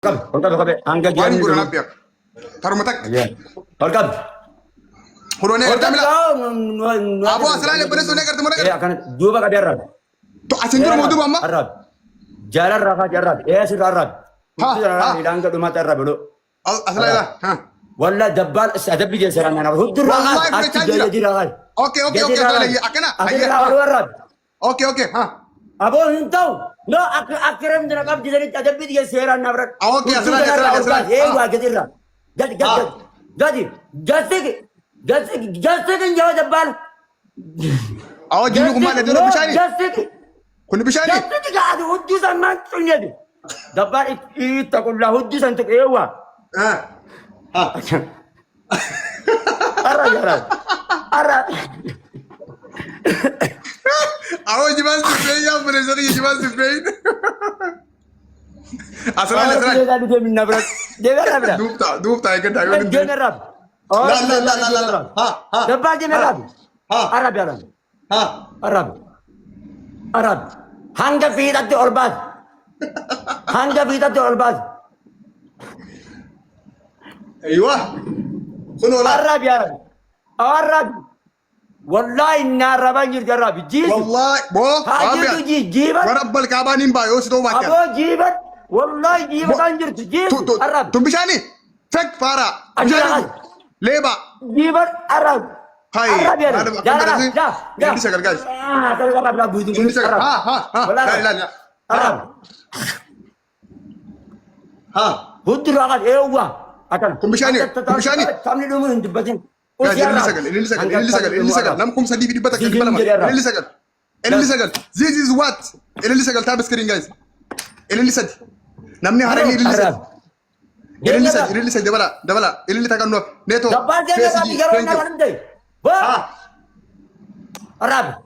Holqabe hanga Waan jiran gurra naaf taruma takka. holqabe Huroonee gargamila. Aboo asirraa eebbare sunee gartuu mana gartuu. akan duuba qabe arrab To asin dura moo duuba amma? arrab jalan rafa arrab sir arrab hanga dhumat arrab lo Asirraa ilaa. walla dabbal adabbi geessan ana huddur Wallahi raqa kun atti jaya jira gal Okay asirraa akkana. arrab Okay. abo hintau no akram dina qab jidani adabbi geessan ana arrab Okay asirraa. wa gadirra gadi gasik jawa dabbal Awoo jiru kun maal dura bishaani? gasik Kun bishaani? gasik adu huddisan man tunyadi dabbal ittaqulla huddisan tuqewa Arab. Awoo jibaan sibbeen yaa fuleessanii jibaan sibbeen. Asirraa. Duubtaa eeggaddaa yoo dinti. General. Dabbal general. Arab. Arab. Hanga fiidatti ol baas. Aywa. Kun oolaa. Arab. Wallahi naraban jirti Arab. Jisu. Wallahi boo. Hajitu jiban. Warabbal kaabaan hin baay'oo si ta'uu baate. Abo jiban. Wallahi jiban kan jirti. Jisu. Arab. Tun bishaani? Fek faara. Bishaani. Leeba. Jiban Arab. Hai. Ini sagal guys. Ini sagal. Arab. Hudur akan ewa akan. Kumbishani. Kami dulu menjembatin. Guys, ini sagal. Nam kum sadi di batak di malam. Ini sagal. This is what? Ini sagal tab screen guys. Ini sadi. Namni hari ini sagal. Ini sadi dabala. Ini takkan nuap. Neto. Dapat dia rabi garon nalan deh. Bah. Arab.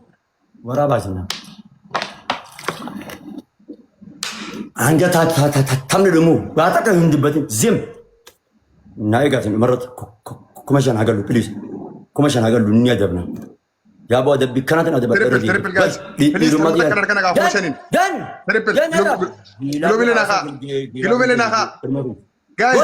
Waraba sana. Anja tamni dulu. Bata kan menjembatin zim. Naik asin marat. Kumashan hagalu please. Kumashan hagalu niya dabna. Ya bo ada bikana tan ada bateri. Triple guys. Please kan ka foshanin. Dan. Triple. Kilo bele naka. Guys.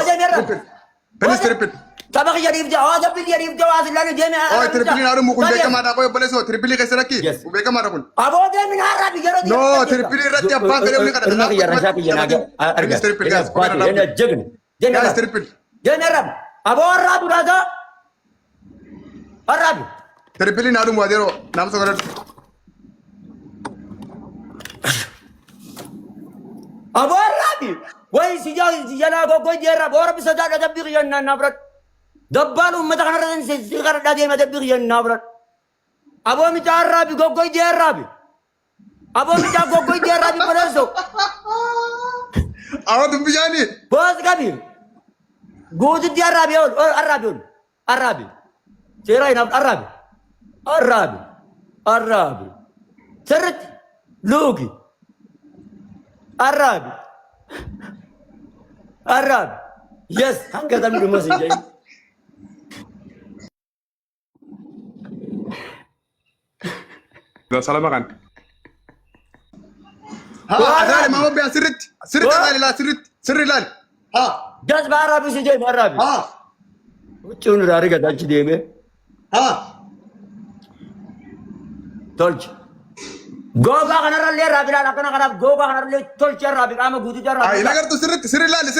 Please triple. Tabak yarif jawa tapi yarif jawa asilane jeme. Oh triple ni aru mukun beka mada ko bole so triple ka saraki. Beka mada kun. Abo de min arabi garo. No triple ratti abba kare ni kada. Irna ya rasapi yana arga. Triple guys. Yana jegn. Guys triple. Yana rab. Abo arabi raja. Arabi. Triple ni aru muadero. Nam so kada. Abo arabi. Wai sijana go jera bor bisa da dabbi yana nabrat. Dabbalu mata kana ran sigar da de mata dabbi yana nabrat. Abo mi ta arabi go jera. Abo mi ta go jera bi palaso. Awo tum bijani. Bos gabi. Godu di arabi Arabi. Cerai nam Arabi. Seret logi. Arabi. Yes, hangga kami dulu masih jadi. Salam makan. Ada mama biar sirit lali. Gas Arabi sih jadi Arabi. Cuma dari kata cidi me. Tolch. Goba kana ralle Arabi la kana goba kana ralle tolch Arabi kama gudu Arabi. Ay lagar tu sirit lali.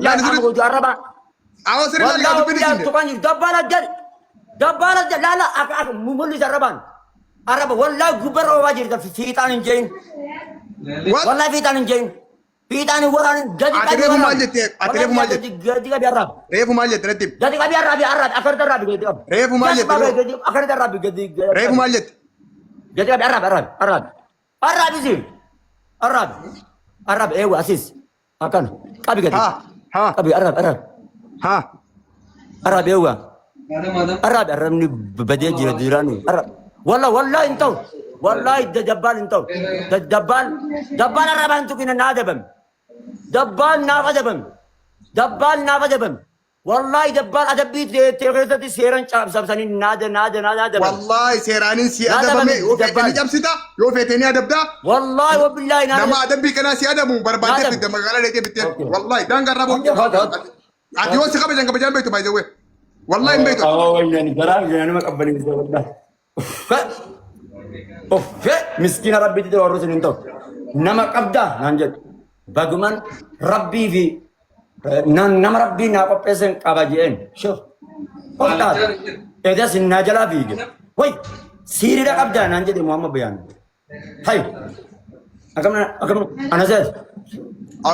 Lali sirit. Gudu Arabi. Awas sirit lali kau pilih sini. Tukang dabbala lala aku mumuli Araban. Arab wallahi gubar wajir ka fitan jain. Wallahi fitan jain. Fitan waran jadi kan. Atrefu maljet. Jadi ka Arab. Refu maljet retip. Jadi ka Arabi akar Arabi gitu. Refu maljet. Akar Arabi gitu. Refu maljet. Jadi ka Arab sih. Arab asis. Akan. Kabi gitu. Kabi Arab. Arab Arab ni badia jirani. Arab. Wallahi entau. Wallahi dabbal entau. Dabbal Arab antu kina nadabam. Dabbal nafadabam. والله دبال أدبي تغيرت سيران شاب سبساني نادا والله سيرانين سي ادبمي وفيتني جبسيتا يوفيتني ادبدا والله وبالله نما ادبي كنا سي ادمو بربادة في الدم قال لي بيت والله دان قربوا اديو سي خبجان خبجان بيتو باي ذا وي والله ان بيتو يعني قرار يعني ما قبلني والله اوف مسكين ربي تدور رسل انتو نما قبدا نانجد بغمان ربي في نما ربي ناقو بيسن قباجين شوف قلت اذا سنجلا فيك وي سيري دا قبدا نانجد محمد بيان هاي اكم انا زاد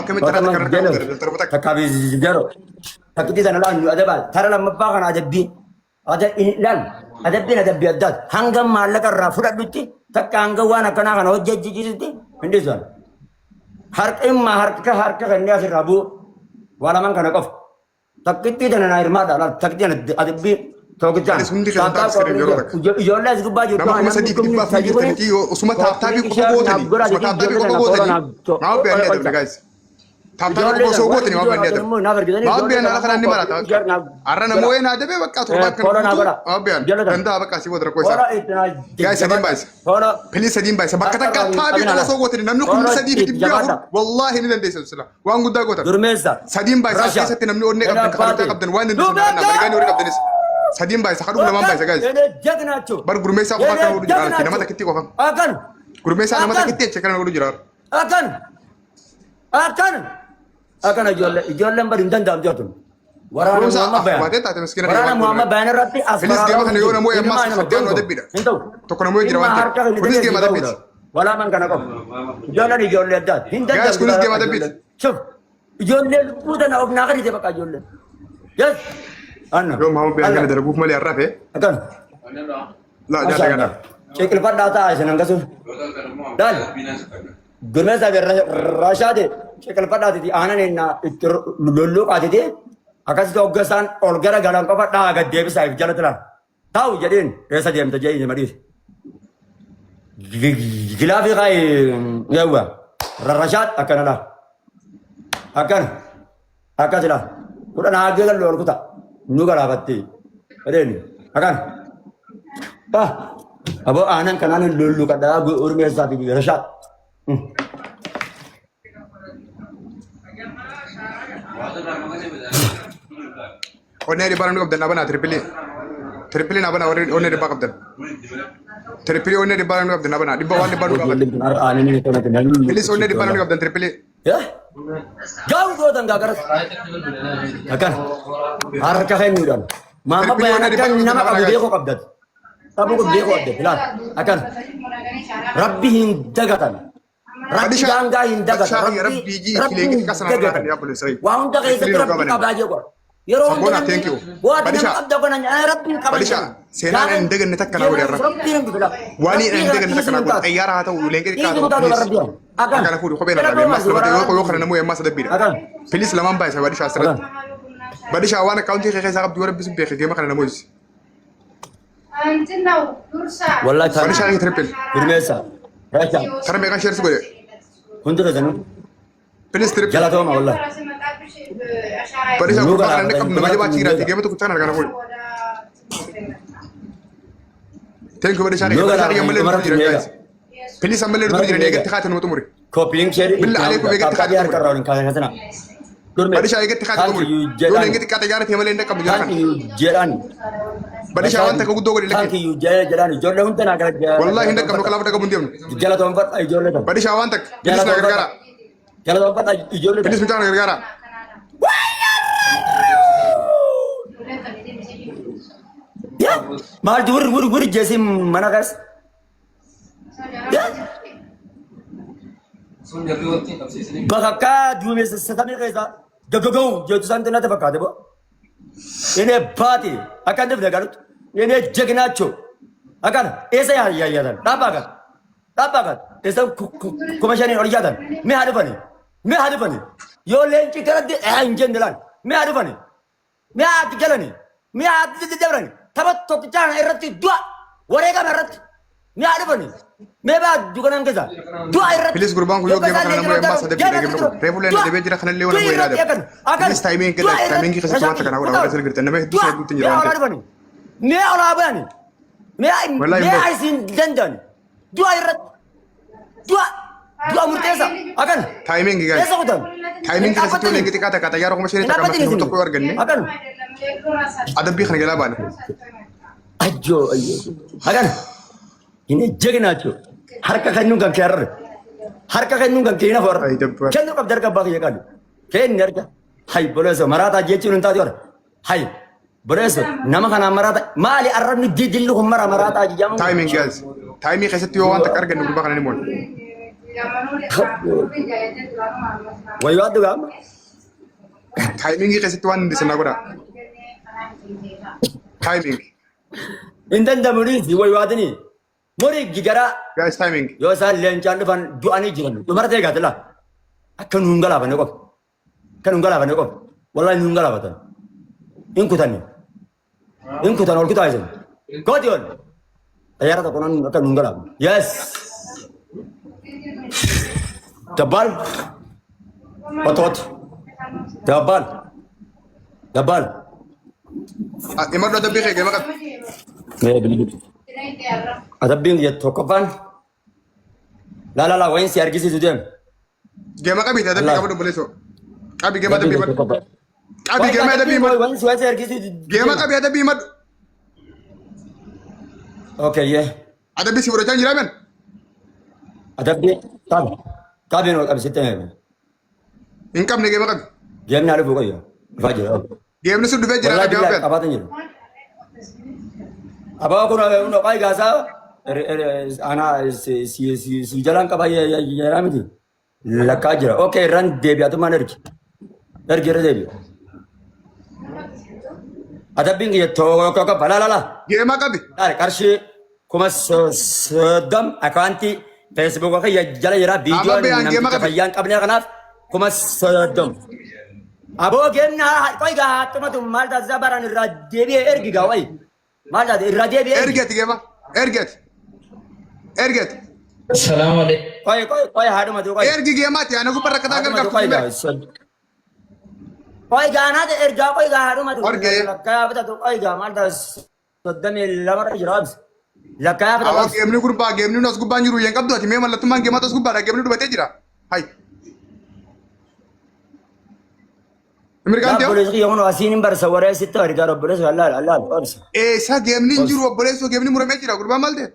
كم ترى تكابي جرو تكدي انا لا ادبال ترى لما باغن ادبي ada ilan ada biadat hanggang malaka rafura dutti takka hangga wana kana kana hojjaji jiti indizan harka kannya si rabu wala man kana kof takkitti dana na irma dala takki dana adabbi togjan yolla zguba jo nama kuma sadi bi ba fi tanki usuma tabi ko gotani usuma tabi ko gotani ma be ne guys ታብታብ እኮ ሰው ጎት ነው ማበንደት ማበን አላከና እንመራታ አረነ ሞየና ደበ በቃ ተባከ ማበን ገንዳ በቃ ሲወድረ ቆይሳ ጋይ ሰዲን ባይስ ፕሊዝ ሰዲን ባይስ በቃ ተካ ታቢ ነው ሰው ጎት ነው ነምኑ ኩሉ ሰዲ ቢዲያ والله ምን እንደሰ ስላ ዋን ጉዳ ጎታ ሰዲን ባይስ አሰተ ነምኑ ኦነ ቀብደ ቀብደን ዋን እንደሰ እና በርጋኒ ወረ ቀብደንስ ሰዲን ባይስ ሀዱ ለማን ባይስ ጋይስ ጀግናቸው በር ጉርሜሳ ቆፋ ከወዱ ጅራል ከነማ ተከቲ ቆፋ አካን ጉርሜሳ ነማ ተከቲ ቸከነ ወዱ ጅራል akan ijoolleen bari hindan daamjatu waraana muhammad bayan irratti walaa man kana qof ijoolleen addaat hindan shuf ijoolleen fuutan of naaqadite bakka ijoolleen yes anna yoo muhammad bayan kana dalaguuf malee arrafe akan la jaata kana ceqilfadhaa ta'a isin hangasu daal gurmeessa rashaade ceqilfadhaatiti aananeenna itti lolluuqaatiti akkasitti hoggasaan ol gara galan qofa dhaaga deebisaaf jala tulan taa'u jedheen eessa deemta jee madhiis gilaafii qaay yawwa rashaad akkana la akkas la kudhan haagee gallu ol kuta nu galaafatti jedheen akkan abo aanan kanaan lolluuqadhaa gurmeessaatiif rashaad onne di barang kabdan abana tripli na bana onne di bakabdan tripli onne di barang kabdan abana di bawah di barang kabdan please onne di barang kabdan tripli ya jauh gua tangga keras akan harga kain mudan mama bayangkan nama kamu dia kok kabdan kamu kok dia kok bilang akan Rabbi hindagatan Rabbi jangga hindagatan Rabbi hindagatan wah untuk kayak Rabbi kabaja kok Sabona, thank you. Badisha, Badisha, senan endegan netak kana wuri arra. Wani endegan netak kana wuri. Ayara hata ulenge ka to. Kana fudu khobena rabi mas rabbi ko yo khana mo mas dabira. Please lamam bay sa Badisha asrat. Badisha wana county khay sa abdu rabbi sibbe khay ma kana mois. Antinau dursa. Wallahi Badisha ngi triple. Irmesa. Raja. Tara me kan share sugode. Kuntu zanu. Please triple. Jala to ma wallahi. Badisha ko kana ne kam ma jaba chira tige to kutana kana wuri. Thank you Badisha. Badisha ya malle duru guys. Please amalle duru jira ne get khatan mutumuri. Copying share. Billah alaikum get khatan kar rawin kana kana. Badisha ya get khatan mutumuri. Dole ngi tikata jara te malle ne kam jara. Jerani. Badisha wanta ko guddo godi Thank lekke. you jerani jolle hunta na gara. Wallahi hinde kam kala fata ko mundiam. Jala to ampat ay jolle to. Badisha wanta. Please na gargara. Jala to ampat ay jolle to. Please mutana gargara. Ya, mal dur jesi mana guys? Ya. Bakaka dua mes setami kaisa. Gagogo, jatuh santai nanti bakal deh, bu. Ini party, akan deh bergarut. Ini jegnacho, akan. Esa ya dan. Apa kan? Esa komisioner orang dan. Me ada apa ni? Yo lenci kerat deh, anjing delan. Me ada apa ni? Me ada jalan ni. Me ada jalan ni. Tabat tok jangan erat dua. Warga merat. Me ada apa ni? Mee baa dukanaan keessa. Du'a irratti. Please gurbaan kun yoo geema kana namuu yemmaa saddeet fidee geemna kun. Reefu leen deebee jira kana illee waan ammoo ilaala. Please taayimiin keessatti wanta kana godha warra sirgirte nama hedduu isaa eeguutti jira waan ta'eef. Mee olaa baani. Mee ayisiin danda'an. Du'a irratti. Du'a murteessa. Akan. Taayimiin gaayis. Keessa kutan. Taayimiin keessatti waliin xiqqaa takka xayyaara kuma shanii takka makiinuu tokko arganne. Akan. Adabbii kana jalaa baane. Ajjo ayyo. Akan. Ini jegnacho. Harka kennuun kan kee arre. Harka kennuun kan kee nafa arre. Kennu qab darga baaki yaqalu. Kenni arga. Hay boleso marata jechuun hin taatu arre. Hay boleso nama kana marata maali arrabni didillu kun marata jamu. Timing guys. Timing keessatti yoo waan takka arganne gurbaa kana ni moon. Wayi waadu gaama. Timing keessatti waan hindi sana godha. Timing. Intan damuri wayi waadini. Mori gigara. Guys timing. Yo isaan leencaan dhufan du'anii jiran. Dhumara ta'e gaatila. Akka nuun galaafane qofa. Akka nuun galaafane qofa. Wallahi nuun galaafatan. In kutanne. In kutan ol kutaa isin. Kooti ol. Xayyaara tokko nan akka nuun galaafane. Yes. Dabbal. Otooti. Dabbal. Dabbal. Imadoo adabbii kee geema qaba. Mee bilbilu. Adabbiin tokkoffaan la wayin si argisiisu deem. Geema qabiiti adabbii qaba dubbileessoo. Qabi geema adabbii madu. Qabi geema adabbii madu. Wayin si argisiisu. Geema qabi adabbii madu. Okay yeah. Adabbii si fudhachaa jira men. Adabbii qabi noo qabi sitte mee. Hin qabne geema qabi. Geemni haala fuuqa yoo. Dhufaa jira. Geemni sun dhufee jira qabi Wallahi qabaatan jiru. Abang aku nak kau gasa, anak si jalan kau ya ramai tu, lekar je. Okay, run debi atau mana ergi debi. Ada bingi ya thok kau bala la. Geema qabi. Ada karshi kumas sedam akanti Facebook aku ya jalan jera video nampak kayan kau ni kanaf kumas sedam. Abo game na kau gah tu mal dah zabaran debi ergi gawai. Maal daa irraa deebi'ee. Ergeeti geema. Ergeeti. Assalamu alaikum. Qoy haadhuma tuu qoy. Ergi geemaati ana gubba rakkataa gargaartu filme. Qoy gaanaati ergaa qoy gaa haadhuma tuu. Orgee. Lakkaa bitatu qoy gaa maal daa soddamii lamarra jira abs. Lakkaa bitatu. Awwa geemni gurbaa geemni as gubbaan jiru yeen qabdu ati mee mallattummaan geemaatu as gubbaadha geemni dhubatee jira. Hay. Amerikaan Yaa boleessi yoon asiin barsa waree sitti argaa boleessi Allah obsa. Isa geemni hin jiru obboleessoo geemni muramee jira gurbaa maal ta'e?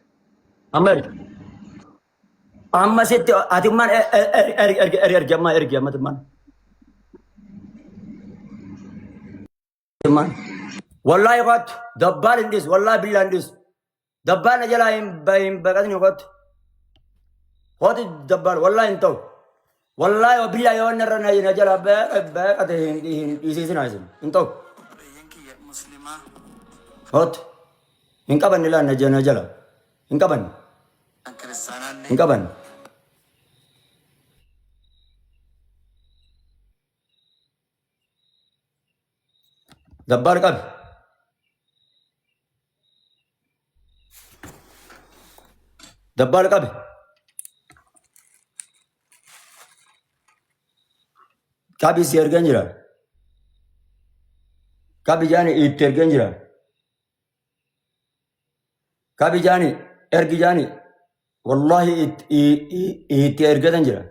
Amma sitti ati man ergi amma tumman. Wallahi qot dabbal indis wallahi billah indis. Dabbal na jala hin baqatni qot. Qot dabbal wallahi intau. Wallahi wabillahi yo narra na jala baqate hin isisin aisin. Intau. Qot. Hin qaban nila na jala. Hin qaban. Hin qaban. Dabbal qabi. Dabbal qabi. Qabi si ergan jira. Qabi jaani itti ergan jira. Qabi jaani ergi jaani wallahi itti ergatan jira.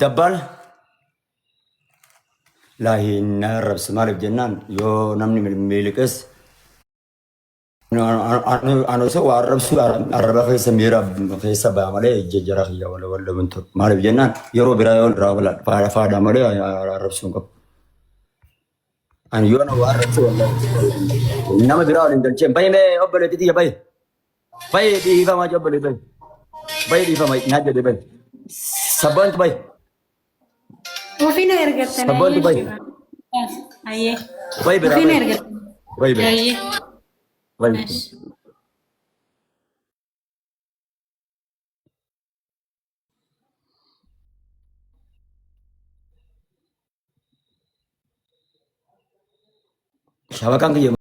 Dabbal lahi narab semalib jennan yo namni milikes anu so arab su arab khisa mira khisa ba male jejara khiya wala bentuk malib jennan yoro birayon rawala fada male arab su ko an yo no arab su wala nama biraw indal chem bay me obale titi bay di fa ma jobale bay di fa ma naje de bay Sabant bay. Mufina ergatana. Sabant bay. Aye. Bay bera. Mufina ergatana. Bay bay. Aye. Bay. shabakaan kiyya